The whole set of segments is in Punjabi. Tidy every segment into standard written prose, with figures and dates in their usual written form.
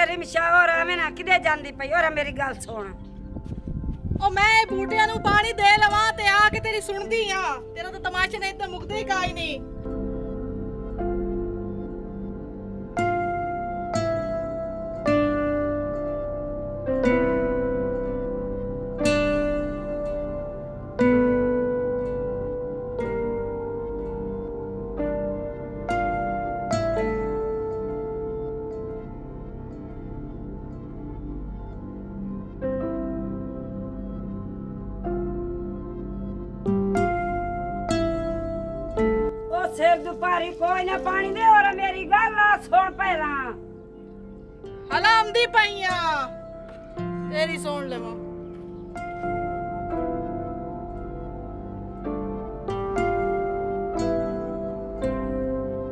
ਮੇਰੀ ਮਸ਼ਾਵਰ ਐਵੇਂ ਨਾ ਕਿਦੇ ਜਾਂਦੀ ਪਈ ਔਰ ਮੇਰੀ ਗੱਲ ਸੁਣ ਉਹ ਮੈਂ ਬੂਟਿਆਂ ਨੂੰ ਪਾਣੀ ਦੇ ਲਵਾਂ ਤੇ ਆ ਕੇ ਤੇਰੀ ਸੁਣਦੀ ਆ ਤੇਰਾ ਤਾਂ ਤਮਾਸ਼ਾ ਨਹੀਂ ਤਾਂ ਮੁੱਕਦੇ ਹੀ ਕਾਈ ਨਹੀਂ ਸਿਰ ਦੁਪਾਰੀ ਕੋਈ ਨਾ ਪਾਣੀ ਦੇ ਔਰ ਮੇਰੀ ਗੱਲ ਆ ਸੁਣ ਪਹਿਲਾਂ ਹਲਾਮਦੀ ਪਈਆਂ ਤੇਰੀ ਸੁਣ ਲਵਾਂ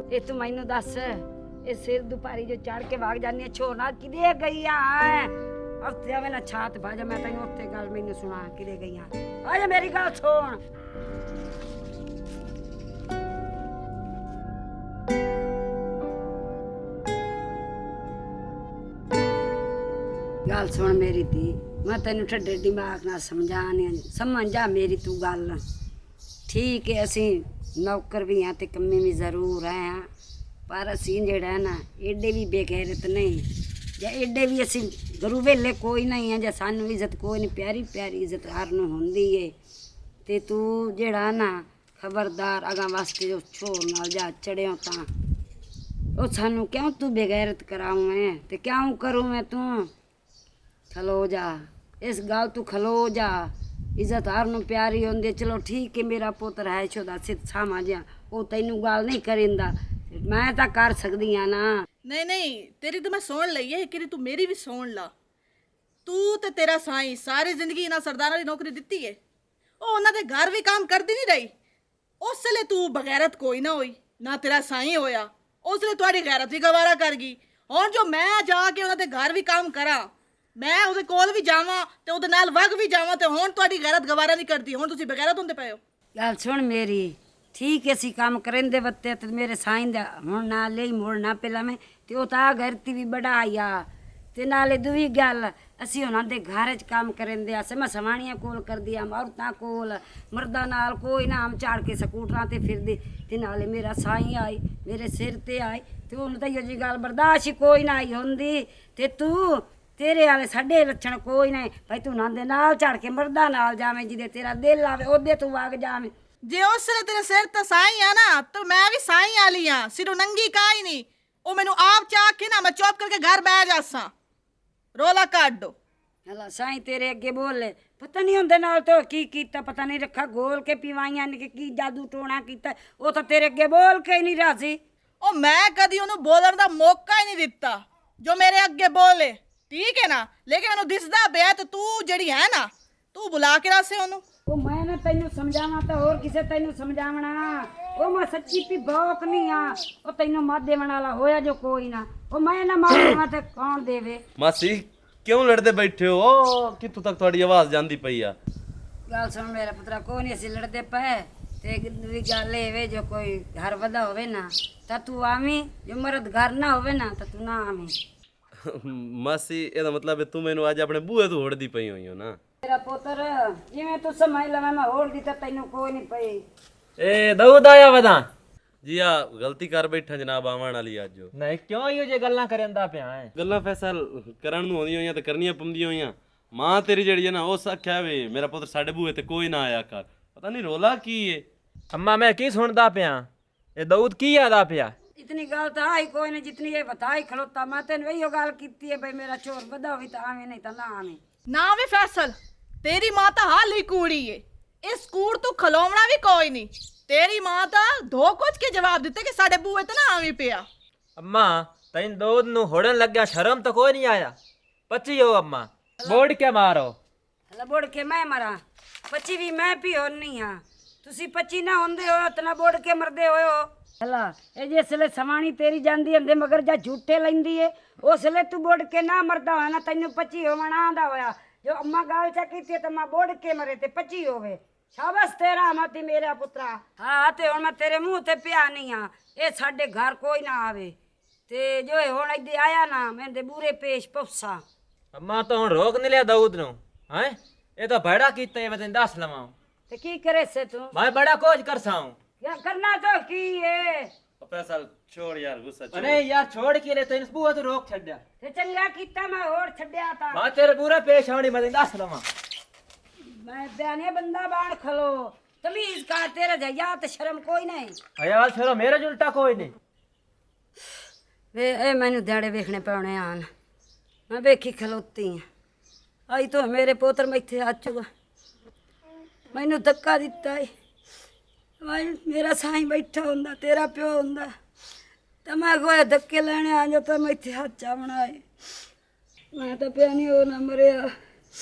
ਇਹ ਤੂੰ ਮੈਨੂੰ ਦੱਸ ਇਹ ਸਿਰ ਦੁਪਾਰੀ ਜੋ ਚੜ ਕੇ ਭਾਗ ਜਾਂਦੀ ਛੋਣਾ ਕਿਦੇ ਗਈਆਂ ਹਫਤੇ ਆਵੇ ਨਾ ਛਾਤ ਭਾਜਾ ਮੈਂ ਤੈਨੂੰ ਉੱਤੇ ਗੱਲ ਮੈਨੂੰ ਸੁਣਾ ਕਿਦੇ ਗਈਆਂ ਆਜਾ ਮੇਰੀ ਗੱਲ ਸੁਣ ਗੱਲ ਸੁਣ ਮੇਰੀ ਧੀ ਮੈਂ ਤੈਨੂੰ ਠੱਡੇ ਦਿਮਾਗ ਨਾਲ ਸਮਝ ਜਾ ਮੇਰੀ ਤੂੰ ਗੱਲ ਠੀਕ ਹੈ ਅਸੀਂ ਨੌਕਰ ਵੀ ਹਾਂ ਤੇ ਕੰਮੇ ਵੀ ਜ਼ਰੂਰ ਆ ਪਰ ਅਸੀਂ ਜਿਹੜਾ ਨਾ ਏਡੇ ਵੀ ਬੇਗੈਰਤ ਨਹੀਂ ਜਾਂ ਏਡੇ ਵੀ ਅਸੀਂ ਗਰੂ ਵੇਲੇ ਕੋਈ ਨਹੀਂ ਆ ਜਾਂ ਸਾਨੂੰ ਇੱਜ਼ਤ ਕੋਈ ਨਹੀਂ ਪਿਆਰੀ ਪਿਆਰੀ ਇੱਜ਼ਤ ਹਰ ਨੂੰ ਹੁੰਦੀ ਏ ਤੇ ਤੂੰ ਜਿਹੜਾ ਨਾ ਖਬਰਦਾਰ ਅਗਾਂ ਵਾਸਤੇ ਜੋ ਛੋੜ ਨਾਲ ਜਾ ਚੜਿਓ ਤਾਂ ਉਹ ਸਾਨੂੰ ਕਿਉਂ ਤੂੰ ਬੇਗੈਰਤ ਕਰਾਉਂ ਮੈਂ ਤੇ ਕਿਉਂ ਕਰੂੰ ਮੈਂ ਤੂੰ ਖਲੋ ਜਾ ਇਸ ਗੱਲ ਤੂੰ ਖਲੋ ਜਾ ਇੱਜ਼ਤ ਹਰ ਨੂੰ ਪਿਆਰੀ ਹੁੰਦੀ ਚਲੋ ਠੀਕ ਹੈ ਮੇਰਾ ਪੁੱਤਰ ਹੈ ਛੋਦਾ ਸਿੱਧ ਸਾਮਾ ਜਿਹਾ ਉਹ ਤੈਨੂੰ ਗੱਲ ਨਹੀਂ ਕਰਿੰਦਾ ਮੈਂ ਤਾਂ ਕਰ ਸਕਦੀ ਆ ਨਾ ਨਹੀਂ ਤੇਰੀ ਤਾਂ ਮੈਂ ਸੁਣ ਲਈ ਹੈ ਕਿ ਤੂੰ ਮੇਰੀ ਵੀ ਸੁਣ ਲਾ ਤੂੰ ਤੇ ਤੇਰਾ ਸਾਈਂ ਸਾਰੀ ਜ਼ਿੰਦਗੀ ਇਹਨਾਂ ਸਰਦਾਰਾਂ ਦੀ ਨੌਕਰੀ ਦਿੱਤੀ ਹੈ ਉਹ ਉਹਨਾਂ ਦੇ ਘਰ ਵੀ ਕੰਮ ਕਰਦੀ ਨਹੀਂ ਰਹੀ ਉਸ ਵੇਲੇ ਤੂੰ ਬਗੈਰਤ ਕੋਈ ਨਾ ਹੋਈ ਨਾ ਤੇਰਾ ਸਾਈਂ ਹੋਇਆ ਉਸ ਵੇਲੇ ਤੁਹਾਡੀ ਗੈਰਤ ਵੀ ਗਵਾਰਾ ਕਰ ਗਈ ਹੁਣ ਜੋ ਮੈਂ ਜਾ ਕੇ ਉਹਨਾਂ ਦੇ ਘਰ ਵੀ ਕੰਮ ਕਰਾਂ ਮੈਂ ਉਹਦੇ ਕੋਲ ਵੀ ਜਾਵਾਂ ਤੇ ਉਹਦੇ ਨਾਲ ਵਗ ਵੀ ਜਾਵਾਂ ਤੇ ਹੁਣ ਤੁਹਾਡੀ ਗੈਰਤ ਗਵਾਰਾ ਨਹੀਂ ਕਰਦੀ ਹੁਣ ਤੁਸੀਂ ਬਗੈਰਤ ਹੁੰਦੇ ਪਏ ਹੋ ਗੱਲ ਸੁਣ ਮੇਰੀ ਠੀਕ ਅਸੀਂ ਕੰਮ ਕਰਿੰਦੇ ਬੱਤੇ ਤੇ ਮੇਰੇ ਸਾਈਂ ਦਾ ਹੁਣ ਨਾਲ ਲਈ ਮੋੜਨਾ ਪਹਿਲਾਂ ਮੈਂ ਤੇ ਉਹ ਤਾਂ ਗੈਰਤੀ ਵੀ ਬੜਾਇਆ ਤੇ ਨਾਲੇ ਦੂਜੀ ਗੱਲ ਅਸੀਂ ਉਹਨਾਂ ਦੇ ਘਰ 'ਚ ਕੰਮ ਕਰਿੰਦੇ ਆ ਮੈਂ ਸਵਾਣੀਆਂ ਕੋਲ ਕਰਦੀ ਆ ਔਰਤਾਂ ਕੋਲ ਮਰਦਾਂ ਨਾਲ ਕੋਈ ਨਾ ਆਮ ਝਾੜ ਕੇ ਸਕੂਟਰਾਂ ਤੇ ਫਿਰਦੇ ਤੇ ਨਾਲੇ ਮੇਰਾ ਸਾਈਂ ਆਈ ਮੇਰੇ ਸਿਰ ਤੇ ਆਈ ਤੇ ਉਹਨੂੰ ਤਾਂ ਇਹੋ ਜਿਹੀ ਗੱਲ ਬਰਦਾਸ਼ਤ ਹੀ ਕੋਈ ਨਾ ਆਈ ਹੁੰਦੀ ਤੇ ਤੂੰ ਤੇਰੇ ਵਾਲੇ ਸਾਡੇ ਲੱਛਣ ਕੋਈ ਨਹੀਂ ਭਾਈ ਤੂੰ ਉਹਨਾਂ ਦੇ ਨਾਲ ਝੜ ਕੇ ਮਰਦਾਂ ਨਾਲ ਜਾਵੇਂ ਜਿਹਦੇ ਤੇਰਾ ਦਿਲ ਆਵੇ ਉਹਦੇ ਤੂੰ ਵਗ ਜਾਵੇਂ ਜੇ ਉਸ ਵੇਲੇ ਤੇਰੇ ਸਿਰ ਤੇ ਸਾਈਂ ਆ ਨਾ ਤਾਂ ਮੈਂ ਵੀ ਸਾਈਂ ਵਾਲੀ ਆ ਸਿਰੋਂ ਨੰਗੀ ਕਾਈ ਨਹੀਂ ਉਹ ਮੈਨੂੰ ਆਪ ਚਾਹ ਕੇ ਨਾ ਮੈਂ ਚੁੱਪ ਕਰਕੇ ਘਰ ਬਹਿ ਜਾਸਾਂ ਰੋਲਾ ਕੱਢ ਦੋ ਹਲਾ ਸਾਈਂ ਤੇਰੇ ਅੱਗੇ ਬੋਲੇ ਪਤਾ ਨਹੀਂ ਹੁੰਦੇ ਨਾਲ ਤੋਂ ਕੀ ਕੀਤਾ ਪਤਾ ਨਹੀਂ ਰੱਖਾ ਗੋਲ ਕੇ ਪੀਵਾਈਆਂ ਨੇ ਕਿ ਕੀ ਜਾਦੂ ਟੋਣਾ ਕੀਤਾ ਉਹ ਤਾਂ ਤੇਰੇ ਅੱਗੇ ਬੋਲ ਕੇ ਹੀ ਨਹੀਂ ਰਾਜ਼ੀ ਉਹ ਮੈਂ ਕਦੀ ਉਹਨੂੰ ਬੋਲਣ ਦਾ ਮੌਕਾ ਹੀ ਨਹੀਂ ਦਿੱਤਾ ਜੋ ਮੇਰੇ ਅੱਗੇ ਬੋਲੇ ਠੀਕ ਹੈ ਨਾ ਲੇਕਿਨ ਮੈਨੂੰ ਦਿਸਦਾ ਪਿਆ ਤੇ ਤੂੰ ਜਿਹੜੀ ਹੈ ਨਾ ਤੂੰ ਬੁਲਾ ਕੇ ਰਾਸੇ ਉਹਨੂੰ ਉਹ ਮੈਂ ਨਾ ਤੈਨੂੰ ਸਮਝਾਵਾਂ ਤਾਂ ਹੋਰ ਕਿਸੇ ਤੈਨੂੰ ਸਮਝਾਵਣਾ ਉਹ ਮੈਂ ਸੱਚੀ ਪੀ ਬਹੁਤ ਨਹੀਂ ਆ ਉਹ ਤੈਨੂੰ ਮੱਧ ਦੇਵਣ ਵਾਲਾ ਹੋਇਆ ਜੋ ਕੋਈ ਨਾ ਉਹ ਮੈਂ ਨਾ ਮਾਰਨਾ ਤੇ ਕੌਣ ਦੇਵੇ ਮਾਸੀ ਕਿਉਂ ਲੜਦੇ ਬੈਠੇ ਹੋ ਉਹ ਕਿੱਥੋਂ ਤੱਕ ਤੁਹਾਡੀ ਆਵਾਜ਼ ਜਾਂਦੀ ਪਈ ਆ ਗੱਲ ਸੁਣ ਮੇਰਾ ਪੁੱਤਰਾ ਕੋਈ ਨਹੀਂ ਅਸੀਂ ਲੜਦੇ ਪਏ ਤੇ ਵੀ ਗੱਲ ਇਹ ਵੇ ਜੋ ਕੋਈ ਘਰ ਵਧਾ ਹੋਵੇ ਨਾ ਤਾਂ ਤੂੰ ਆਵੀਂ ਜੋ ਮਰਦ ਘਰ ਨਾ ਹੋਵੇ ਨਾ ਤਾਂ ਤੂੰ ਨਾ ਆਵੀਂ ਮਾਸੀ ਇਹਦਾ ਮਤਲਬ ਹੈ ਤੂੰ ਮੈਨੂੰ ਅੱਜ ਆਪਣੇ ਬੂਹੇ ਤੋਂ ਹੋੜਦੀ ਪਈ ਹੋਈ ਹੋ ਨਾ ਮੇਰਾ ਪੁੱਤਰ ਜਿਵੇਂ ਤੂੰ ਸਮਝ ਲਵੇਂ ਮੈਂ ਹੋਰ ਦੀ ਤਾਂ ਤੈਨੂੰ ਕੋਈ ਨਹੀਂ ਪਈ ਏ ਦਊਦ ਆਇਆ ਵਦਾ ਜੀ ਆ ਗਲਤੀ ਕਰ ਬੈਠਾ ਜਨਾਬ ਆਵਣ ਵਾਲੀ ਅੱਜ ਉਹ। ਨਹੀਂ ਕਿਉਂ ਇਹੋ ਜੇ ਗੱਲਾਂ ਕਰਦਾ ਪਿਆ ਹੈ ਗੱਲਾਂ ਫੈਸਲ ਕਰਨ ਨੂੰ ਆਉਂਦੀਆਂ ਹੋਈਆਂ ਤੇ ਕਰਨੀਆਂ ਪੰਦੀਆਂ ਹੋਈਆਂ ਮਾਂ ਤੇਰੀ ਜਿਹੜੀ ਹੈ ਨਾ ਉਹ ਆਖਿਆ ਵੇ ਮੇਰਾ ਪੁੱਤਰ ਸਾਡੇ ਬੂਹੇ ਤੇ ਕੋਈ ਨਾ ਆਇਆ ਕਰ ਪਤਾ ਨਹੀਂ ਰੋਲਾ ਕੀ ਏ ਅੰਮਾ ਮੈਂ ਕੀ ਸੁਣਦਾ ਪਿਆ ਇਹ ਦਊਦ ਕੀ ਆਦਾ ਪਿਆ इतनी गल तो आई कोई नहीं जितनी ये बताई खलोता मैं तेन वही गल की है भाई मेरा चोर बदा हुई तो आवे नहीं तो ना आवे ਨਾ ਵੀ ਫੈਸਲ ਤੇਰੀ ਮਾਂ ਤਾਂ ਹਾਲੀ ਕੂੜੀ ਏ ਇਸ ਕੂੜ ਤੂੰ ਖਲੋਵਣਾ ਵੀ ਕੋਈ ਨਹੀਂ ਤੇਰੀ ਮਾਂ ਤਾਂ ਧੋ ਕੁਝ ਕੇ ਜਵਾਬ ਦਿੱਤੇ ਕਿ ਸਾਡੇ ਬੂਏ ਤੇ ਨਾ ਆਵੀਂ ਪਿਆ ਅੰਮਾ ਤੈਨੂੰ ਦਊਦ ਨੂੰ ਹੋੜਨ ਲੱਗਿਆ ਸ਼ਰਮ ਤਾਂ ਕੋਈ ਨਹੀਂ ਆਇਆ ਪੱਚੀ ਹੋ ਅੰਮਾ ਬੋੜ ਕੇ ਮਾਰੋ हला बोड़ के मैं मरा 25 भी मैं भी हो नहीं हाँ तुसी 25 ना होंदे हो इतना बोड़ के मरदे हो हला ये जिसले सवाणी तेरी जांदी हंदे मगर जा झूठे लैंदी है उसले तू बोड़ के ना मरदा होया ना तैनू 25 होवना आंदा होया जो अम्मा गाल चा कीती ते मैं बोड़ के मरे ते 25 होवे शाबाश तेरा मती मेरा पुत्रा हाँ ते हुण मैं तेरे मुंह ते पिया नहीं हाँ ये साडे घर कोई ना आवे ਤੇ ਜੋ ਇਹ ਹੁਣ ਇੱਥੇ ਆਇਆ ਨਾ ਮੈਂ ਤੇ ਬੂਰੇ ਪੇਸ਼ ਪਫਸਾ ਅੰਮਾ ਤਾਂ ਹੁਣ ਰੋਕ ਨਹੀਂ ਲਿਆ ਦਾਊਦ ਨੂੰ ਹੈ ਇਹ ਤਾਂ ਬੜਾ ਕੀਤਾ ਹੈ, ਮੈਂ ਤੈਨੂੰ ਦੱਸ ਲਵਾਂ। ਤੇ ਕੀ ਕਰੇ ਸੇ ਤੂੰ ਮੈਂ ਬੜਾ ਕੁਝ ਕਰਸਾਂ। क्या करना तो की है फैसल छोड़ यार गुस्सा छोड़। ਅਰੇ ਯਾਰ ਛੋੜ ਕੇ ਲੈ ਤੈਨੂੰ ਬੂਹਾ ਤੋਂ ਰੋਕ ਛੱਡਿਆ। ते चंगा कीता मैं और छड्या था ਮੈਂ ਤੇਰੇ ਪੂਰਾ ਪੇਸ਼ ਆਉਣੀ ਮੈਂ ਤੈਨੂੰ ਦੱਸ ਲਵਾਂ। मैं बयाने बंदा बाण खलो तमीज का तेरे जया ते शर्म कोई नहीं ਅਯਾਲ ਛੋਰਾ ਮੇਰੇ ਉਲਟਾ ਕੋਈ ਨਹੀਂ। वे ए मैनू दिहाड़े वेखने पैने आन मैं वेखी खलोती हाँ आई तो मेरे पोतर मैं इत्थे आ चुका मैनू धक्का दिता है मेरा साईं बैठा हुंदा तेरा प्यो हुंदा ते मैं कोई धक्के लेने आ जाता मैं इत्थे हाचा बनाए मैं तो पिया नहीं हो ना मरिया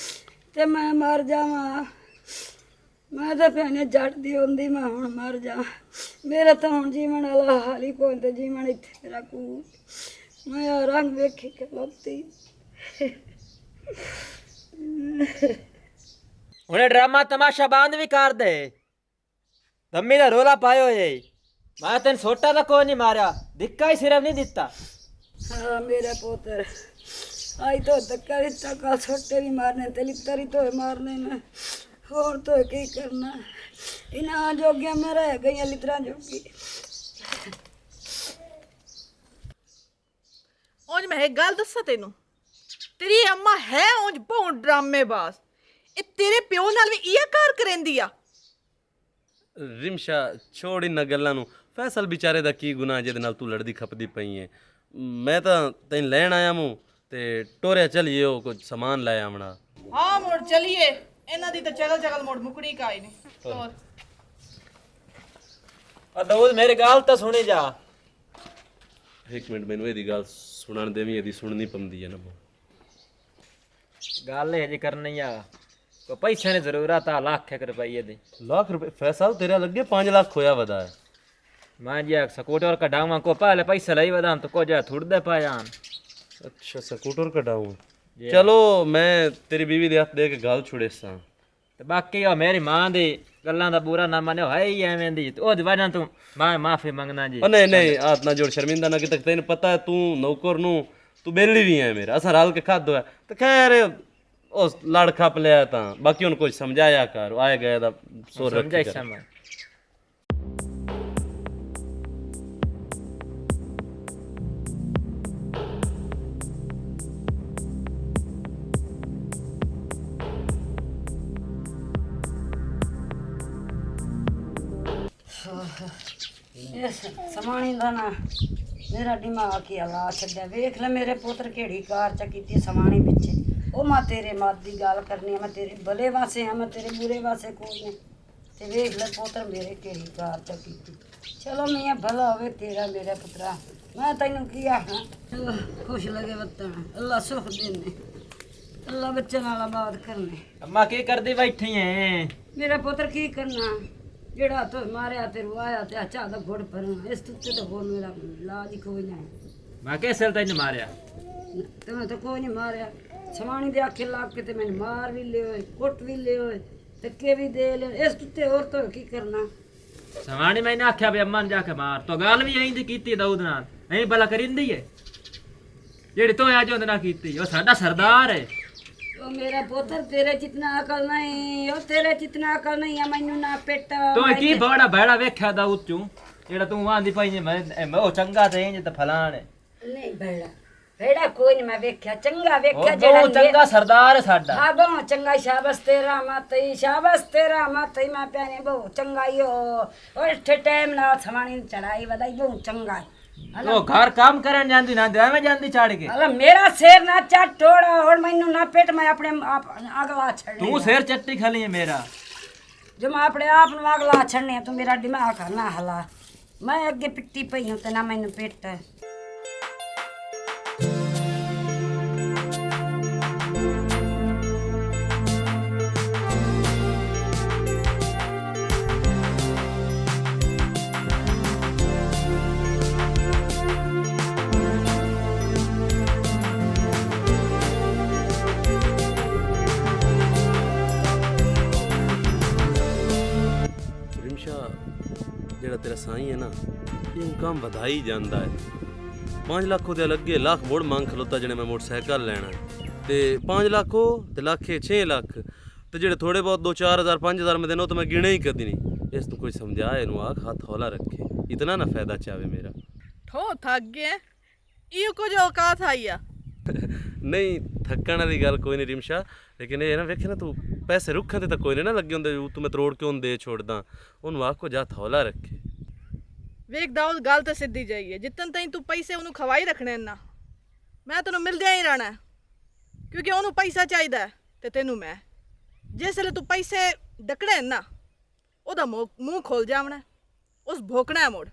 ते मैं मर जावा मैं तो पिया नहीं जड़दी हुंदी मैं हुण मर जा मेरा तो हुण जीवन वाला हाल ही कोई ते जीवन इत्थे मेरा कू मैं रंग वेखी खलोती ਉਹਨੇ ਡਰਾਮਾ ਤਮਾਸ਼ਾ ਬੰਦ ਵੀ ਕਰ ਦੇ। ਦੰਮੀ ਦਾ ਰੋਲਾ ਪਾਇਓ ਏ ਮੈਂ ਤੈਨੂੰ ਛੋਟਾ ਤਾਂ ਕੋਈ ਨਹੀਂ ਮਾਰਿਆ ਦਿੱਕਾ ਹੀ ਸਿਰਫ ਨਹੀਂ ਦਿੱਤਾ। हाँ मेरा पोतर आई तो धक्का दिता कल छोटे भी मारने ते लित्तर ही तो मारने में और तो की करना इना जोगिया में रह गई लितरा जोगी ਉਂਝ ਮੈਂ ਇੱਕ ਗੱਲ ਦੱਸਾਂ ਤੈਨੂੰ, ਤੇਰੀ ਅੰਮਾ ਹੈ ਉਂਝ ਬਹੁਤ ਡਰਾਮੇਬਾਜ਼। ਇਹ ਤੇਰੇ ਪਿਓ ਨਾਲ ਵੀ ਇਹ ਕਾਰ ਕਰੇਂਦੀ ਆ। ਰਿਮਸ਼ਾ ਛੋੜ ਇਹਨਾਂ ਗੱਲਾਂ ਨੂੰ। ਫੈਸਲ ਵਿਚਾਰੇ ਦਾ ਕੀ ਗੁਨਾਹ ਜਿਹਦੇ ਨਾਲ ਤੂੰ ਲੜਦੀ ਖਪਦੀ ਪਈ ਹੈ। ਮੈਂ ਤਾਂ ਤੈਨੂੰ ਲੈਣ ਆਇਆ ਮੂੰ ਤੇ ਟੋਰਿਆ ਚਲੀਏ ਉਹ ਕੁਝ ਸਮਾਨ ਲੈ ਆਵਣਾ। ਹਾਂ ਮੁੜ ਚਲੀਏ, ਇਹਨਾਂ ਦੀ ਤਾਂ ਚਗਲ ਮੁੜ ਮੁਕੜੀ ਕਾਈ ਨੇ। ਹੋਰ ਦਾਊਦ ਮੇਰੀ ਗੱਲ ਤਾਂ ਸੁਣੀ ਜਾ। ਇੱਕ ਮਿੰਟ ਮੈਨੂੰ ਇਹਦੀ ਗੱਲ ਸੁਣਨ ਦੇਵੀਂ, ਇਹਦੀ ਸੁਣਨੀ ਪੰਦੀ ਹੈ ਨਾ। ਗੱਲ ਇਹ ਜੀ ਕਰਨੀ ਆ ਕੋ ਪੈਸੇ ਦੀ ਜ਼ਰੂਰਤ ਆ ਲੱਖ ਰੁਪਏ ਦੀ। ਲੱਖ ਰੁਪਏ ਫੈਸਲ ਤੇਰਾ ਲੱਗੇ 5 ਲੱਖ ਹੋਇਆ ਵਦਾ ਹੈ। ਮੈਂ ਜੀ ਸਕੂਟਰ ਕਢਾਵਾਂ ਕੋ ਪਹਿਲੇ ਪੈਸੇ ਲਈ ਵਦਾਂ ਤਾਂ ਕੋ ਜਾ ਥੁੜਦੇ ਪਾ ਜਾਣ। ਅੱਛਾ ਸਕੂਟਰ ਕਢਾਉਂ। ਚਲੋ ਮੈਂ ਤੇਰੀ ਬੀਵੀ ਦੇ ਹੱਥ ਦੇ ਕੇ ਗੱਲ ਛੁੜੇ ਸਾਂ ਤੇ ਬਾਕੀ ਉਹ ਮੇਰੀ ਮਾਂ ਦੀ ਗੱਲਾਂ ਦਾ ਬੁਰਾ ਨਾ ਮੰਨਿਓ ਹੈ ਹੀ ਐਵੇਂ ਦੀ ਉਹਦੀ ਵਜ੍ਹਾ ਤੋਂ ਮੈਂ ਮਾਫੀ ਮੰਗਣਾ ਜੀ। ਉਹ ਨਹੀਂ ਨਹੀਂ ਹੱਥ ਨਾ ਜੋੜ, ਸ਼ਰਮਿੰਦਾ ਨਾ ਕਿ ਤੈਨੂੰ ਪਤਾ ਹੈ ਤੂੰ ਨੌਕਰ ਨੂੰ ਤੂੰ ਬੇਲੀ ਵੀ ਹੈ ਮੇਰਾ, ਅਸਾਂ ਰਲ ਕੇ ਖਾਧੋ ਹੈ ਤੇ ਖੈਰ ਉਸ ਲੜ ਖੱਪ ਲਿਆ ਤਾਂ ਬਾਕੀ ਉਹਨੂੰ ਕੁਝ ਸਮਝਾਇਆ ਕਰ ਆਏ ਗਏ ਦਾ ਸੋਰ ਸਮਝਾਈ ਰੱਖੀ ਕਰ। ਸਮਝ समानी का ना मेरा दिमाग ही हला छड्या वेख ले मेरे पुत्र केड़ी कार च कीती समानी पिछे ओ मैं तेरे मत दी गल करनी है मैं तेरे भले वास्ते हाँ मैं तेरे बुरे वास्ते कोई नहीं ते वेख ले पुत्र मेरे केड़ी कार च कीती चलो मियाँ भला होवे तेरा मेरा पुत्रा मैं तैनू की आखना चलो खुश लगे वतन अल्लाह सुख देने अल्लाह बच्चे नाल आबाद करने अम्मा की करदी बैठी है मेरा पुत्र की करना जेड़ा तो मारिया ते रुआया ते अच्छा दा घोड़ पर इस तुत्ते तो हो मेरा इलाज ही कोई नहीं मैं कैसे तैਨੂੰ मारिया तुम्हें तो कोई नहीं मारिया समानी दे आखे लाग के ते मैंने मार भी ले होए कुट भी ले होए धक्के भी दे ले इस तुत्ते और तो की करना ਸਵਾਣੀ ਮੈਨੇ ਆਖਿਆ ਵੀ ਅੰਮਾ ਨੂੰ ਜਾ ਕੇ ਮਾਰ ਤੋ ਗੱਲ ਵੀ ਐਂ ਦੀ ਕੀਤੀ ਦਾਊਦ ਨਾਲ ਐਂ ਭਲਾ ਕਰਿੰਦੀ ਏ ਜਿਹੜੀ ਤੂੰ ਅੱਜ ਉਹਦੇ ਨਾਲ ਕੀਤੀ ਉਹ ਸਾਡਾ ਸਰਦਾਰ ਹੈ ओ मेरा पुत्र तेरे जितना अकल नहीं ओ तेरे जितना अकल नहीं है मैनू ना पेट ਤੂੰ ਕੀ ਬੜਾ ਬੜਾ ਵੇਖਿਆ ਦਾਊਦ ਚੋਂ ਜਿਹੜਾ ਤੂੰ ਆਂਦੀ ਪਈ ਨੇ ਮੈਂ ਉਹ ਚੰਗਾ ਤੇ ਇੰਜ ਤੇ ਫਲਾਣ ਹੈ नहीं बेड़ा बेड़ा कोई नहीं मैं वेख्या चंगा ਉਹ वेख्या ਬਹੁਤ ਚੰਗਾ ਸਰਦਾਰ ਹੈ ਸਾਡਾ हाँ बहुत चंगा शाबाश तेरा मातई मैं प्याने बहुत चंगा ही हो और इत्थे टाइम ना समानी चढ़ाई वधाई बहुत चंगा है ਉਹ ਘਰ ਕੰਮ ਕਰਨ ਜਾਂਦੀ ਨਾ ਐਵੇਂ ਜਾਂਦੀ ਚੜ ਕੇ अला मेरा शेर ना चट टोड़ा और मैनू ना पेट मैं अपने आप अगला छड़ने ਤੂੰ ਸਿਰ ਚੱਟੀ ਖਲੀ ਹੈ ਮੇਰਾ जो मैं अपने आप नु अगला छड़ने तू मेरा दिमाग ना हला मैं अगे पिट्टी पई हूं ते ना मैनू पेट है ਰਿਮਸ਼ਾ ਜਿਹੜਾ ਤੇਰਾ ਸਾਈਂ ਹੈ ਨਾ ਇਹ ਕੰਮ ਵਧਾਈ ਜਾਂਦਾ ਹੈ 5 ਲੱਖ ਉਹਦੇ ਲੱਗੇ, ਲੱਖ ਮੋੜ ਮੰਗ ਖਲੋਤਾ ਜਿਹਨੇ ਮੈਂ ਮੋਟਰਸਾਈਕਲ ਲੈਣਾ ਤੇ 5 ਲੱਖ ਉਹ ਤੇ ਲੱਖੇ 6 ਲੱਖ ਤੇ ਜਿਹੜੇ ਥੋੜੇ ਬਹੁਤ 2-4 ਹਜ਼ਾਰ 5 ਹਜ਼ਾਰ ਮੈਂ ਦੇਣਾ ਉਹ ਤਾਂ ਮੈਂ ਗਿਣੇ ਹੀ ਕਦੀ ਨਹੀਂ। ਇਸ ਤੋਂ ਕੋਈ ਸਮਝਾ ਇਹਨੂੰ ਆਖ ਹੱਥ ਹੌਲਾ ਰੱਖੇ, ਇਤਨਾ ਨਾ ਫਾਇਦਾ ਚਾਵੇ ਮੇਰਾ। ਠੋ ਥੱਕ ਗਿਆ ਇਹ ਕੁਝ ਔਕਾਤ ਆਈ ਆ। ਨਹੀਂ ਥੱਕਣ ਵਾਲੀ ਗੱਲ ਕੋਈ ਨਹੀਂ ਰਿਮਸ਼ਾ, ਲੇਕਿਨ ਇਹ ਨਾ ਵੇਖੇ ਨਾ ਤੂੰ ਪੈਸੇ ਰੁੱਖਾਂ ਤੇ ਤਾਂ ਕੋਈ ਨਹੀਂ ਨਾ ਲੱਗੇ ਹੁੰਦੇ, ਤੂੰ ਮੈਂ ਤਰੋੜ ਕਿਉਂ ਦੇ ਛੋੜਦਾ, ਉਹਨੂੰ ਆਖ ਕੋ ਜਾ ਹੱਥ ਹੌਲਾ ਰੱਖੇ। ਵੇਖ ਦਾਊਦ ਗੱਲ ਤਾਂ ਸਿੱਧੀ ਜਾਈਏ, ਜਿੱਤਨ ਤਾਈਂ ਤੂੰ ਪੈਸੇ ਉਹਨੂੰ ਖਵਾਈ ਰੱਖਣੇ ਨਾ, ਮੈਂ ਤੈਨੂੰ ਮਿਲਦਿਆਂ ਹੀ ਰਹਿਣਾ ਕਿਉਂਕਿ ਉਹਨੂੰ ਪੈਸਾ ਚਾਹੀਦਾ ਤੇ ਤੈਨੂੰ ਮੈਂ। ਜਿਸ ਵੇਲੇ ਤੂੰ ਪੈਸੇ ਡੱਕਣੇ ਨਾ ਉਹਦਾ ਮੂੰਹ ਖੋਲ ਜਾਵਣਾ, ਉਸ ਭੋਕਣਾ ਮੋੜ।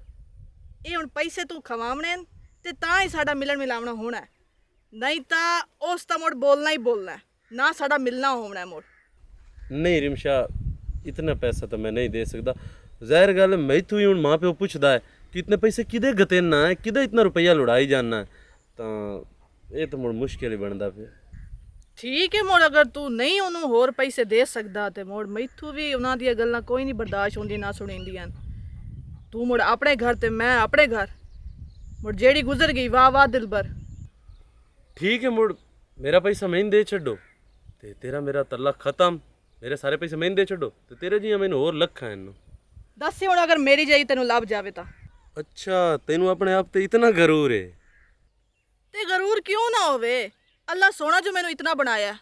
ਇਹ ਹੁਣ ਪੈਸੇ ਤੂੰ ਖਵਾਵਣੇ ਤੇ ਤਾਂ ਹੀ ਸਾਡਾ ਮਿਲਣ ਮਿਲਾਵਣਾ ਹੋਣਾ, ਨਹੀਂ ਤਾਂ ਉਸ ਤਾਂ ਮੋੜ ਬੋਲਣਾ ਹੀ ਬੋਲਣਾ ਨਾ, ਸਾਡਾ ਮਿਲਣਾ ਹੋਣਾ ਮੋੜ। ਨਹੀਂ ਰਿਮਸ਼ਾ ਇਤਨਾ ਪੈਸਾ ਤਾਂ ਮੈਂ ਨਹੀਂ ਦੇ ਸਕਦਾ। ਜ਼ਾਹਿਰ ਗੱਲ ਮੈਥੋਂ ਹੀ ਹੁਣ ਮਾਂ ਪਿਓ ਪੁੱਛਦਾ ਹੈ ਕਿ ਇਤਨੇ ਪੈਸੇ ਕਿਦੇ ਗਤੇਨਾ ਹੈ, ਕਿਦਾ ਇਤਨਾ ਰੁਪਈਆ ਲੁੜਾਈ ਜਾਣਾ, ਤਾਂ ਇਹ ਤਾਂ ਮੁੜ ਮੁਸ਼ਕਿਲ ਹੀ ਬਣਦਾ ਪਿਆ। ਠੀਕ ਹੈ ਮੋੜ, ਅਗਰ ਤੂੰ ਨਹੀਂ ਉਹਨੂੰ ਹੋਰ ਪੈਸੇ ਦੇ ਸਕਦਾ ਤੇ ਮੋੜ ਮੈਥੋਂ ਵੀ ਉਹਨਾਂ ਦੀਆਂ ਗੱਲਾਂ ਕੋਈ ਨਹੀਂ ਬਰਦਾਸ਼ਤ ਹੁੰਦੀਆਂ ਨਾ ਸੁਣੀਂਦੀਆਂ। ਤੂੰ ਮੁੜ ਆਪਣੇ ਘਰ ਤੇ ਮੈਂ ਆਪਣੇ ਘਰ, ਮੁੜ ਜਿਹੜੀ ਗੁਜ਼ਰ ਗਈ ਵਾਹ ਵਾਹ ਦਿਲਬਰ। ਠੀਕ ਹੈ ਮੁੜ ਮੇਰਾ ਪੈਸਾ ਮੈਨੂੰ ਦੇ ਛੱਡੋ ਤੇ ਤੇਰਾ ਮੇਰਾ ਤਰਲਾ ਖਤਮ, ਮੇਰੇ ਸਾਰੇ ਪੈਸੇ ਮੈਨੂੰ ਦੇ ਛੱਡੋ ਤੇ ਤੇਰੇ ਜੀਆਂ ਮੈਨੂੰ ਹੋਰ ਲੱਖਾਂ ਇਹਨੂੰ। ਦੱਸ ਹੁਣ ਅਗਰ ਮੇਰੀ ਜਾਈ ਤੈਨੂੰ ਲੱਭ ਜਾਵੇ ਤਾਂ। ਅੱਛਾ ਤੈਨੂੰ ਆਪਣੇ ਆਪ ਤੇ ਇਤਨਾ ਗਰੂਰ ਹੈ। ਤੇ ਗਰੂਰ ਕਿਉਂ ਨਾ ਹੋਵੇ, ਅੱਲਾ ਸੋਹਣਾ ਜੋ ਮੈਨੂੰ ਇਤਨਾ ਬਣਾਇਆ।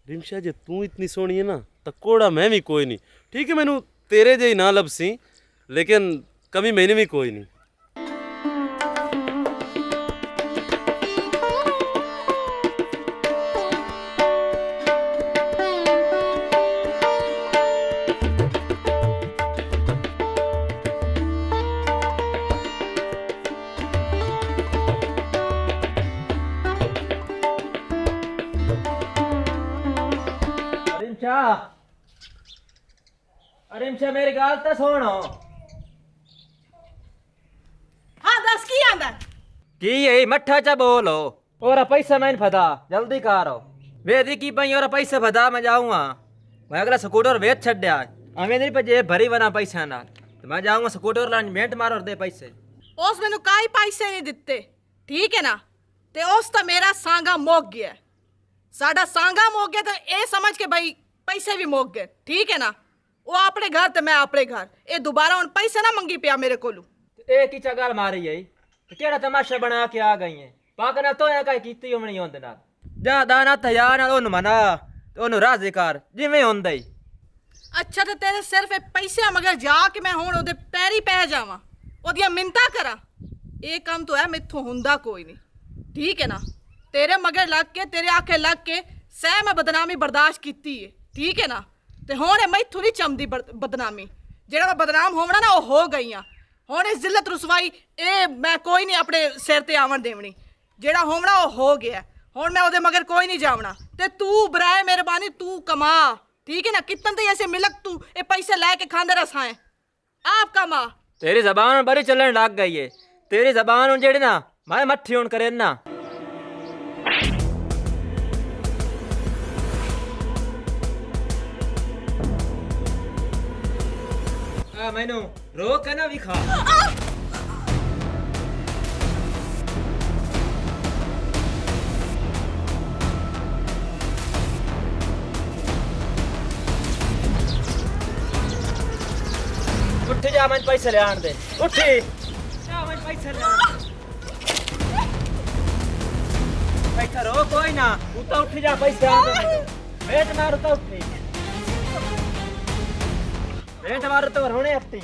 ਰਿਮਸ਼ਾ ਜੇ ਤੂੰ ਇਤਨੀ ਸੋਹਣੀ ਹੈ ਨਾ ਤਾਂ ਕੋੜਾ ਮੈਂ ਵੀ ਕੋਈ ਨਹੀਂ। ਠੀਕ ਹੈ ਮੈਨੂੰ ਤੇਰੇ ਜਿਹੀ ਨਾ ਲੱਭਸੀ, ਲੇਕਿਨ ਕਮੀ ਮੈਨੇ ਵੀ ਕੋਈ ਨਹੀਂ। ਰਿਮਸ਼ਾ ਮੇਰੀ ਗੱਲ ਤਾਂ ਸੁਣ। ਹਾਂ ਦੱਸ ਕੀ ਆਂਦਾ? ਕੀ ਹੈ ਮੱਠਾ ਚਾ ਬੋਲੋ, ਔਰ ਪੈਸਾ ਮੈਂ ਫਦਾ ਜਲਦੀ करो। ਵੇਦੀ ਕੀ ਪਈ ਔਰ ਪੈਸੇ ਫਦਾ ਮੈਂ ਜਾਊਂਗਾ। ਮੈਂ ਅਗਲਾ ਸਕੂਟਰ ਵੇਚ ਛੱਡਿਆ ਐਵੇਂ ਨਹੀਂ ਭਜੇ ਭਰੀ ਬਣਾ ਪੈਸਾ ਨਾਲ, ਤੇ ਮੈਂ ਜਾਊਂਗਾ ਸਕੂਟਰ ਲੈਣ ਮਿੰਟ ਮਾਰ ਔਰ ਦੇ ਪੈਸੇ। ਉਸ ਮੈਨੂੰ ਕਾਈ ਪੈਸੇ ਨਹੀਂ ਦਿੱਤੇ, ਠੀਕ ਹੈ ਨਾ, ਤੇ ਉਸ ਤਾਂ ਮੇਰਾ ਸਾਂਗਾ ਮੁੱਕ ਗਿਆ। ਸਾਡਾ ਸਾਂਗਾ ਮੁੱਕ ਗਿਆ ਤਾਂ ਇਹ ਸਮਝ ਕੇ ਭਾਈ ਪੈਸੇ ਵੀ ਮੁੱਕ ਗਏ, ਠੀਕ ਹੈ ਨਾ। ਉਹ ਆਪਣੇ ਘਰ ਤੇ ਮੈਂ ਆਪਣੇ ਘਰ, ਇਹ ਦੁਬਾਰਾ ਹੁਣ ਪੈਸੇ ਨਾ ਮੰਗੀ ਪਿਆ ਮੇਰੇ ਕੋਲੋਂ। ਇਹ ਕੀ ਚਗਲ ਮਾਰੀ ਹੈ, ਤੇ ਕਿਹੜਾ ਤਮਾਸ਼ਾ ਬਣਾ ਕੇ ਆ ਗਈ ਹੈ। ਪਾਕ ਨਾਲ ਤੋਇਆ ਕਾਈ ਕੀਤੀ ਹੋਣੀ ਉਹਦੇ ਨਾਲ, ਜਾ ਦਾਣਾ ਤਿਆ ਨਾਲ ਉਹਨੂੰ ਮਨਾ ਤੇ ਉਹਨੂੰ ਰਾਜ਼ੀ ਕਰ ਜਿਵੇਂ ਹੁੰਦਾ ਹੀ। ਅੱਛਾ ਤੇ ਤੇਰੇ ਸਿਰਫ ਇਹ ਪੈਸਿਆਂ ਮਗਰ ਜਾ ਕੇ ਮੈਂ ਹੁਣ ਉਹਦੇ ਪੈਰੀ ਪੈ ਜਾਵਾਂ, ਉਹਦੀਆਂ ਮਿੰਨਤਾਂ ਕਰਾਂ, ਇਹ ਕੰਮ ਤਾਂ ਹੈ ਮੈਥੋਂ ਹੁੰਦਾ ਕੋਈ ਨਹੀਂ, ਠੀਕ ਹੈ ਨਾ। ਤੇਰੇ ਮਗਰ ਲੱਗ ਕੇ ਤੇਰੇ ਆਖੇ ਲੱਗ ਕੇ ਸਹਿ ਮੈਂ ਬਦਨਾਮੀ ਬਰਦਾਸ਼ਤ ਕੀਤੀ ਹੈ, ਠੀਕ ਹੈ ਨਾ। ਤੇ ਹੁਣ ਇਹ ਮੈਥੋਂ ਨਹੀਂ ਚੰਮਦੀ ਬਦਨਾਮੀ, ਜਿਹੜਾ ਮੈਂ ਬਦਨਾਮ ਹੋਵਣਾ ਨਾ ਉਹ ਹੋ ਗਈਆਂ। ਹੁਣ ਇਹ ਜ਼ਿਲਤ ਰਸਵਾਈ ਇਹ ਮੈਂ ਕੋਈ ਨਹੀਂ ਆਪਣੇ ਸਿਰ ਤੇ ਆਵਣ ਦੇਵਣੀ, ਜਿਹੜਾ ਹੋਵਣਾ ਉਹ ਹੋ ਗਿਆ। ਹੁਣ ਮੈਂ ਉਹਦੇ ਮਗਰ ਕੋਈ ਨਹੀਂ ਜਾਵਣਾ, ਤੇ ਤੂੰ ਬਰਾਏ ਮਿਹਰਬਾਨੀ ਤੂੰ ਕਮਾ, ठीक है ना। कितन तो ऐसे मिलक तू ये पैसे लेके खांदे रसा है आप कमा। तेरी जबान बड़ी चलन लग गई है, तेरी जबान जेड़ी ना मैं मट्ठी होन करे ना। मैनू रोक के ना भी खा। उठ जा मैं पैसे ले आन दे, उठी जा मैं पैसे ले आन दे। पैसा रो कोई ना, उठा उठ जा पैसे आन दे। वेट मार तो उठी, वेट मार तो होने अपनी।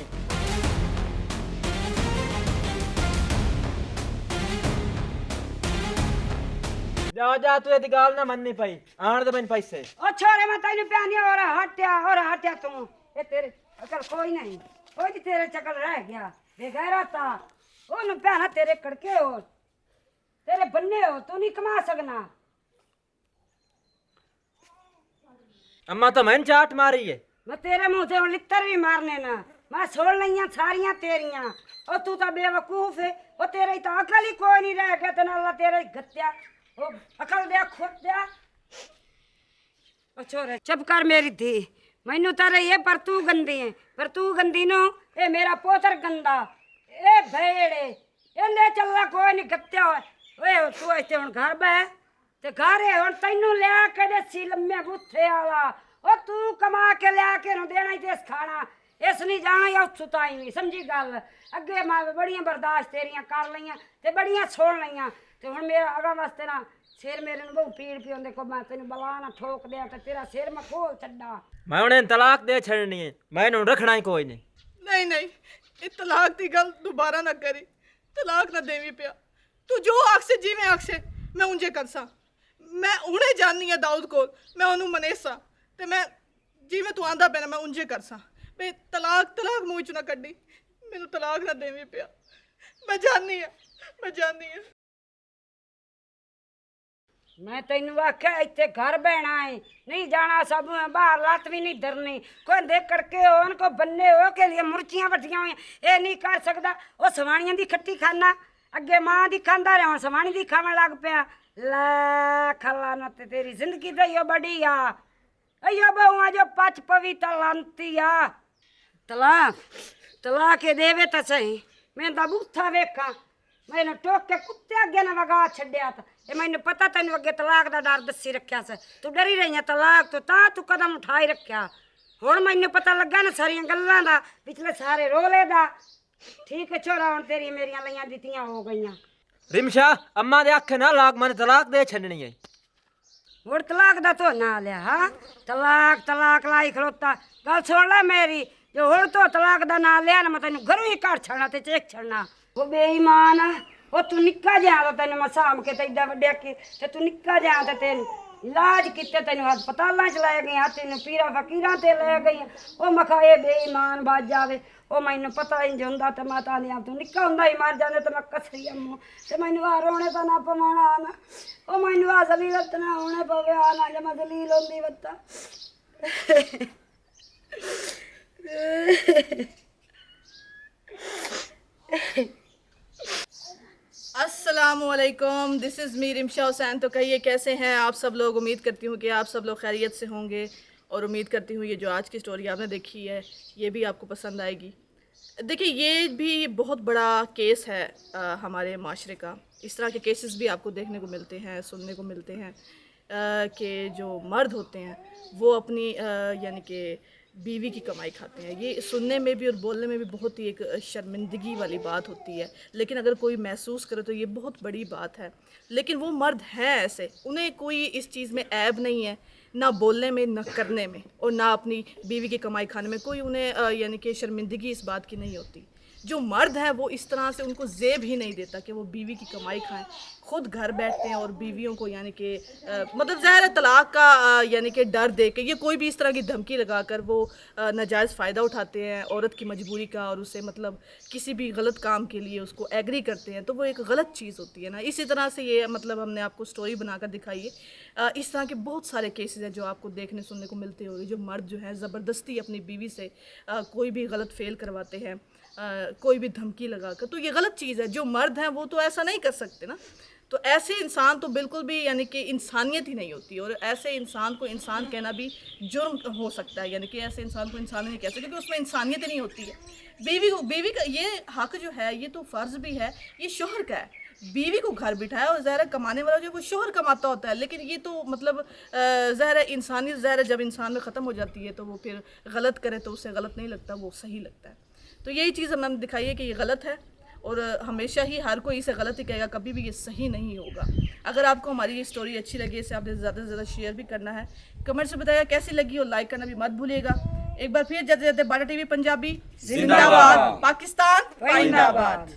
जा जा तू ये गाल ना मननी पाई, आन दे मैंने पैसे। ओ छोरे मैं तैਨੂੰ प्यानी और हटिया तू ये तेरे अकल कोई नहीं, कोई भी तेरे चकल रह गया बेगैरा था। ओ न भैना तेरे कड़के हो, तेरे बन्ने हो, तू नहीं कमा सकना। अम्मा तो मैंने चाट मारी है, मैं तेरे मुंह से लित्तर भी मारने ना, मैं छोड़ लिया सारियां तेरियां। और तू तो बेवकूफ है, वो तेरे तो अकल ही कोई नहीं रह गया, तेना अल्लाह तेरे गत्या वो अकल दे खुद दे। ओ छोरे चुप कर मेरी धी, मैनू तारे ये पर तू गंदी है, पर तू गंदी नो ए मेरा पोतर गंदा, ए भेड़े ਇਹਨੇ ਚੱਲਣਾ ਕੋਈ ਨਹੀਂ ਗੱਤਿਆ ਹੋਏ ਓਏ ਤੂੰ ਇੱਥੇ ਹੁਣ ਘਰ ਬੈ ਤੇ ਘਰੇ ਹੁਣ ਤੈਨੂੰ ਲਿਆ ਕੇ ਦੇਸੀ ਲੰਮੇ ਬੁੱਥੇ ਵਾਲਾ ਉਹ ਤੂੰ ਕਮਾ ਕੇ ਲਿਆ ਕੇ ਨੂੰ ਦੇਣਾ ਹੀ ਤੇ ਖਾਣਾ ਇਸ ਨਹੀਂ ਜਾਣਾ ਜਾਂ ਉੱਥੋਂ ਤਾਈ ਵੀ ਸਮਝੀ ਗੱਲ ਅੱਗੇ ਮੈਂ ਬੜੀਆਂ ਬਰਦਾਸ਼ਤ ਤੇਰੀਆਂ ਕਰ ਲਈਆਂ ਤੇ ਬੜੀਆਂ ਸੁਣ ਲਈਆਂ ਤੇ ਹੁਣ ਮੇਰਾ ਅਗਾ ਵਾਸਤੇ ਨਾ ਸਿਰ ਮੇਰੇ ਨੂੰ ਬਹੁਤ ਪੀੜ ਪਿਉਂਦੇ ਕੋ ਮੈਂ ਤੈਨੂੰ ਬਲਾ ਨਾ ਠੋਕ ਦਿਆਂ ਤੇ ਤੇਰਾ ਸਿਰ ਮੈਂ ਖੋਲ ਛੱਡਾਂ ਮੈਂ ਉਹਨੇ ਤਲਾਕ ਦੇ ਛੱਡਣੀ ਹੈ ਮੈਂ ਇਹਨੂੰ ਰੱਖਣਾ ਹੀ ਕੋਈ ਨਹੀਂ नहीं नहीं ये तलाक की गल दोबारा ना करी तलाक ना देवी पिया तू जो आख से जिवें आख से मैं उंजे कर सा मैं हुणे जानी है दाऊद कोल मैं ओनू मनेसा ते मैं जिवें तू आंदा पैना मैं उंजे कर सा बे तलाक मूँह चों ना कड्डी मैनू तलाक ना देवी पिया मैं जानी है ਮੈਂ ਤੈਨੂੰ ਆਖਿਆ ਇੱਥੇ ਘਰ ਬਹਿਣਾ ਏ ਨਹੀਂ ਜਾਣਾ ਸਭ ਬਾਹਰ ਲੱਤ ਵੀ ਨਹੀਂ ਧਰਨੀ ਕੋਈ ਦੇਖੜ ਕੇ ਹੋਣ ਕੋ ਬੰਨੇ ਹੋ ਕੇ ਲਈ ਮੁਰਚੀਆਂ ਵੱਟੀਆਂ ਹੋਈਆਂ ਇਹ ਨਹੀਂ ਕਰ ਸਕਦਾ ਉਹ ਸਵਾਣੀਆਂ ਦੀ ਖੱਟੀ ਖਾਨਾ ਅੱਗੇ ਮਾਂ ਦੀ ਖਾਂਦਾ ਰਿਹਾ ਹੁਣ ਸਵਾਣੀ ਦੀ ਖਾਣ ਲੱਗ ਪਿਆ ਲੈ ਖਲਾ ਨਾ ਤੇ ਤੇਰੀ ਜ਼ਿੰਦਗੀ ਤਾਂ ਇਹੋ ਬੜੀ ਆ ਅਯੋ ਬਹੁਆਂ ਜੋ ਪਚ ਪਵੀ ਤਲੰਤੀ ਆ ਤਲਾ ਕੇ ਦੇਵੇ ਤਾਂ ਸਹੀ ਮੈਂ ਤਾਂ ਬੂਥਾ ਵੇਖਾਂ ਮੈਨੂੰ ਟੋਕ ਕੇ ਕੁੱਤੇ ਅੱਗੇ ਨਾ ਵਗਾ ਛੱਡਿਆ ਤਾਂ ਇਹ ਮੈਨੂੰ ਪਤਾ ਤੈਨੂੰ ਅੱਗੇ ਤਲਾਕ ਦਾ ਡਰ ਦੱਸੀ ਰੱਖਿਆ ਸੀ ਤੂੰ ਡਰੀ ਰਹੀਆਂ ਤਲਾਕ ਤੋਂ ਤਾਂ ਤੂੰ ਕਦਮ ਉਠਾਈ ਰੱਖਿਆ ਹੁਣ ਮੈਨੂੰ ਪਤਾ ਲੱਗਾ ਨਾ ਸਾਰੀਆਂ ਗੱਲਾਂ ਦਾ ਪਿਛਲੇ ਸਾਰੇ ਰੋਲੇ ਦਾ ਠੀਕ ਹੈ ਛੋਰਾ ਹੁਣ ਤੇਰੀ ਮੇਰੀਆਂ ਲਈਆਂ ਦਿੱਤੀਆਂ ਹੋ ਗਈਆਂ ਰਿਮਸ਼ਾ ਅੰਮਾ ਦੇ ਅੱਖ ਨਾ ਲਾਗ ਮੈਂ ਤਲਾਕ ਦੇ ਛੱਡਣੀ ਹੈ ਹੁਣ ਤਲਾਕ ਦਾ ਤੋਂ ਨਾ ਲਿਆ ਹਾਂ ਤਲਾਕ ਲਾਈ ਖਲੋਤਾ ਗੱਲ ਸੁਣ ਲੈ ਮੇਰੀ ਜੋ ਹੁਣ ਤੋਂ ਤਲਾਕ ਦਾ ਨਾਂ ਲਿਆ ਨਾ ਮੈਂ ਤੈਨੂੰ ਘਰੋਂ ਹੀ ਘਰ ਛੱਡਣਾ ਤੇ ਚੇਕ ਛੱਡਣਾ ਉਹ ਬੇਈਮਾਨ ਆ ਉਹ ਤੂੰ ਨਿੱਕਾ ਜਿਹਾ ਤਾਂ ਤੈਨੂੰ ਮੈਂ ਸਾਂਭ ਕੇ ਤੇ ਏਡਾ ਵੱਡਿਆ ਕਿ ਤੇ ਤੂੰ ਨਿੱਕਾ ਜਿਹਾ ਤੇ ਤੈਨੂੰ ਇਲਾਜ ਕੀਤੇ ਤੈਨੂੰ ਹਸਪਤਾਲਾਂ ਚ ਲੈ ਗਏ ਤੈਨੂੰ ਪੀਰਾਂ ਫਕੀਰਾਂ ਤੇ ਲੈ ਗਈ ਉਹ ਮਖਾ ਇਹ ਬੇਈਮਾਨ ਵੱਜ ਜਾਵੇ ਉਹ ਮੈਨੂੰ ਪਤਾ ਇੰਜ ਹੁੰਦਾ ਤੇ ਮੈਂ ਤਾਂ ਨਹੀਂ ਤੂੰ ਨਿੱਕਾ ਹੁੰਦਾ ਹੀ ਮਰ ਜਾਂਦੇ ਤੇ ਮੈਂ ਕਸਰੀ ਅੰਮੂ ਤੇ ਮੈਨੂੰ ਆ ਰੋਣੇ ਤਾਂ ਨਾ ਪਵਾਣਾ ਨਾ ਉਹ ਮੈਨੂੰ ਆ ਜ਼ਲੀਲਤ ਨਾ ਹੋਣੇ ਪਵੇ ਆ ਨਾ ਜੇ ਮੈਂ ਜ਼ਲੀਲ ਹੁੰਦੀ ਬੱਤਾ अस्सलामुअलैकुम this is me Rimsha Hussain. तो कहिए कैसे हैं आप सब लोग। उम्मीद करती हूँ कि आप सब लोग खैरियत से होंगे और उम्मीद करती हूँ ये जो आज की स्टोरी आपने देखी है ये भी आपको पसंद आएगी। देखिए ये भी बहुत बड़ा केस है हमारे माशरे का। इस तरह के केसेस भी आपको देखने को मिलते हैं, सुनने को मिलते हैं कि जो मर्द होते हैं वो अपनी यानी कि बीवी की कमाई खाते हैं। ये सुनने में भी और बोलने में भी बहुत ही एक शर्मिंदगी वाली बात होती है, लेकिन अगर कोई महसूस करे तो ये बहुत बड़ी बात है। लेकिन वो मर्द हैं ऐसे, उन्हें कोई इस चीज़ में ऐब नहीं है, ना बोलने में, ना करने में, और ना अपनी बीवी की कमाई खाने में कोई उन्हें यानी कि शर्मिंदगी इस बात की नहीं होती। जो मर्द हैं वो इस तरह से उनको ज़ेब ही नहीं देता कि वो बीवी की कमाई खाएं, खुद घर बैठते हैं और बीवियों को यानी कि मतलब ज़ाहिर है तलाक का यानी कि डर दे के, ये कोई भी इस तरह की धमकी लगाकर वो नाजायज़ फ़ायदा उठाते हैं औरत की मजबूरी का, और उसे मतलब किसी भी गलत काम के लिए उसको एग्री करते हैं, तो वो एक गलत चीज़ होती है ना। इसी तरह से ये मतलब हमने आपको स्टोरी बनाकर दिखाई है। इस तरह के बहुत सारे केसेस हैं जो आपको देखने सुनने को मिलते होंगे, जो मर्द जो है ज़बरदस्ती अपनी बीवी से कोई भी गलत फेल करवाते हैं, कोई भी धमकी लगाकर। तो ये गलत चीज़ है। जो मर्द हैं वो तो ऐसा नहीं कर सकते ना। तो ऐसे इंसान तो बिल्कुल भी यानी कि इंसानियत ही नहीं होती, और ऐसे इंसान को इंसान कहना भी जुर्म हो सकता है। यानी कि ऐसे इंसान को इंसान नहीं कह सकते क्योंकि उसमें इंसानियत ही नहीं होती है। बीवी का ये हक जो है, ये तो फ़र्ज़ भी है, ये शोहर का है। बीवी को घर बिठाया, और ज़ाहिर कमाने वाला जो वो शोहर कमाता होता है, लेकिन ये तो मतलब ज़ाहिर इंसानियत ज़ाहिर जब इंसान में ख़त्म हो जाती है तो वो फिर गलत करे तो उसे गलत नहीं लगता, वो सही लगता है। तो यही चीज़ हमने दिखाई है कि ये गलत है, और हमेशा ही हर कोई इसे गलत ही कहेगा, कभी भी ये सही नहीं होगा। अगर आपको हमारी ये स्टोरी अच्छी लगी, इसे आपने ज़्यादा से ज़्यादा शेयर भी करना है, कमेंट से बताइएगा कैसी लगी, और लाइक करना भी मत भूलिएगा। एक बार फिर जाते जाते बाटा टीवी पंजाबी जिंदाबाद, पाकिस्तान जिंदाबाद।